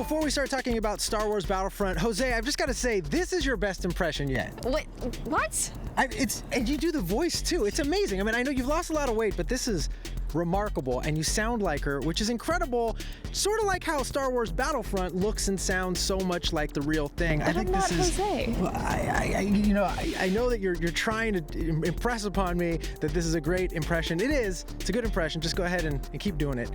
before we start talking about Star Wars Battlefront, Jose, I've just got to say, this is your best impression yet. Wait, what? And you do the voice too. It's amazing. I mean, I know you've lost a lot of weight, but this is remarkable, and you sound like her, which is incredible. Sort of like how Star Wars Battlefront looks and sounds so much like the real thing. But I think this is. Jose. Well, I know that you're trying to impress upon me that this is a great impression. It is. It's a good impression. Just go ahead and keep doing it.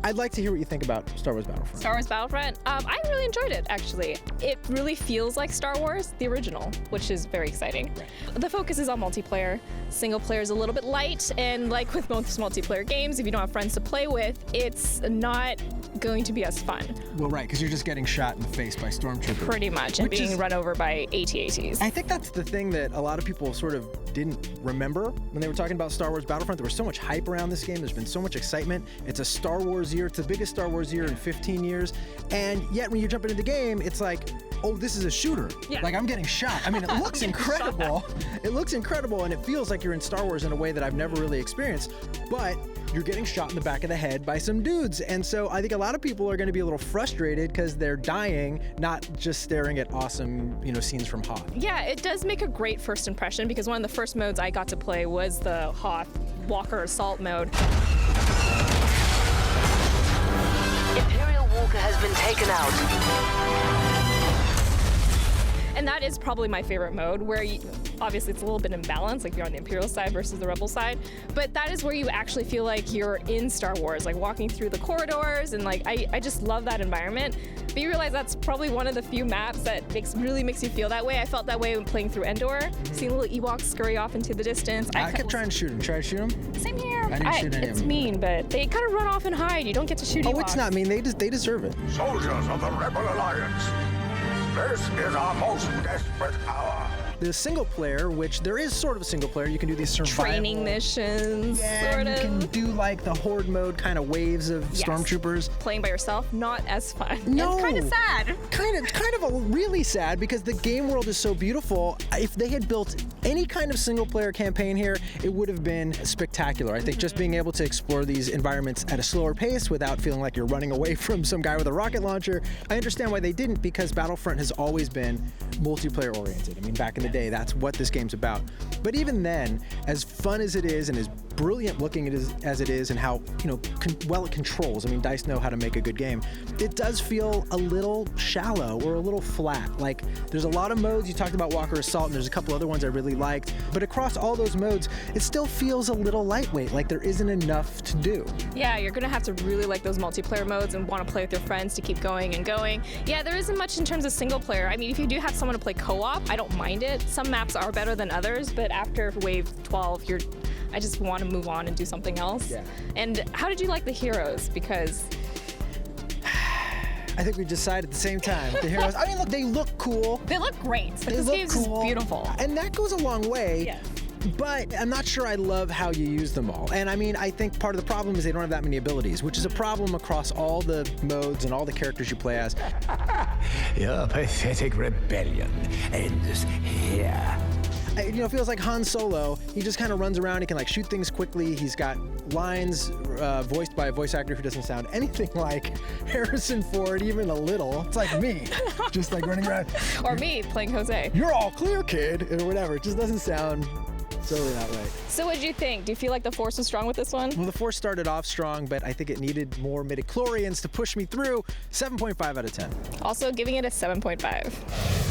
I'd like to hear what you think about Star Wars Battlefront. Star Wars Battlefront? I really enjoyed it, actually. It really feels like Star Wars, the original, which is very exciting. Right. The focus is on multiplayer. Single player is a little bit light, and like with most multiplayer games, if you don't have friends to play with, it's not going to be as fun. Well, right, because you're just getting shot in the face by stormtroopers. Pretty much, and being run over by AT-ATs. I think that's the thing that a lot of people sort of didn't remember when they were talking about Star Wars Battlefront. There was so much hype around this game. There's been so much excitement. It's a Star Wars year. It's the biggest Star Wars year in 15 years. And yet when you jump into the game, it's like, oh, this is a shooter. Yeah. Like, I'm getting shot. I mean, it looks incredible. It looks incredible, and it feels like you're in Star Wars in a way that I've never really experienced. But you're getting shot in the back of the head by some dudes. And so I think a lot of people are going to be a little frustrated because they're dying, not just staring at awesome, scenes from Hoth. Yeah, it does make a great first impression, because one of the first modes I got to play was the Hoth Walker Assault mode. Imperial Walker has been taken out. And that is probably my favorite mode, where obviously it's a little bit imbalanced, like you're on the Imperial side versus the Rebel side, but that is where you actually feel like you're in Star Wars, like walking through the corridors, and like I just love that environment. But you realize that's probably one of the few maps that really makes you feel that way. I felt that way when playing through Endor, seeing little Ewoks scurry off into the distance. I kept trying to shoot him. Try to shoot him? Same here. I didn't shoot any of them. It's mean, but they kind of run off and hide. You don't get to shoot Ewoks. Oh, it's not mean. They deserve it. Soldiers of the Rebel Alliance, this is our most desperate hour. The single player, which there is sort of a single player, you can do these survival training missions, sort of. You can do like the horde mode kind of waves of stormtroopers. Playing by yourself, not as fun. No, it's kind of sad. Kind of really sad, because the game world is so beautiful. If they had built any kind of single player campaign here, it would have been spectacular. I think just being able to explore these environments at a slower pace without feeling like you're running away from some guy with a rocket launcher. I understand why they didn't, because Battlefront has always been multiplayer oriented. I mean, back in the day, that's what this game's about. But even then, as fun as it is and as brilliant looking as it is, and how well it controls, I mean, DICE know how to make a good game, it does feel a little shallow or a little flat. Like, there's a lot of modes. You talked about Walker Assault, and there's a couple other ones I really liked, but across all those modes, it still feels a little lightweight, like there isn't enough to do. Yeah, you're gonna have to really like those multiplayer modes and want to play with your friends to keep going and going. Yeah, there isn't much in terms of single player. I mean, if you do have someone to play co-op, I don't mind it. Some maps are better than others, but after wave 12, I just want to move on and do something else. Yeah. And how did you like the heroes? Because I think we decided at the same time. The heroes, I mean, look, they look cool. They look great. But this game is beautiful. And that goes a long way. Yes. But I'm not sure I love how you use them all. And I mean, I think part of the problem is they don't have that many abilities, which is a problem across all the modes and all the characters you play as. Your pathetic rebellion ends here. It feels like Han Solo. He just kind of runs around. He can like shoot things quickly. He's got lines voiced by a voice actor who doesn't sound anything like Harrison Ford, even a little. It's like me, just like running around. Or me playing Jose. You're all clear, kid, or whatever. It just doesn't sound totally not right. So what did you think? Do you feel like the Force was strong with this one? Well, the Force started off strong, but I think it needed more midichlorians to push me through. 7.5 out of 10. Also giving it a 7.5.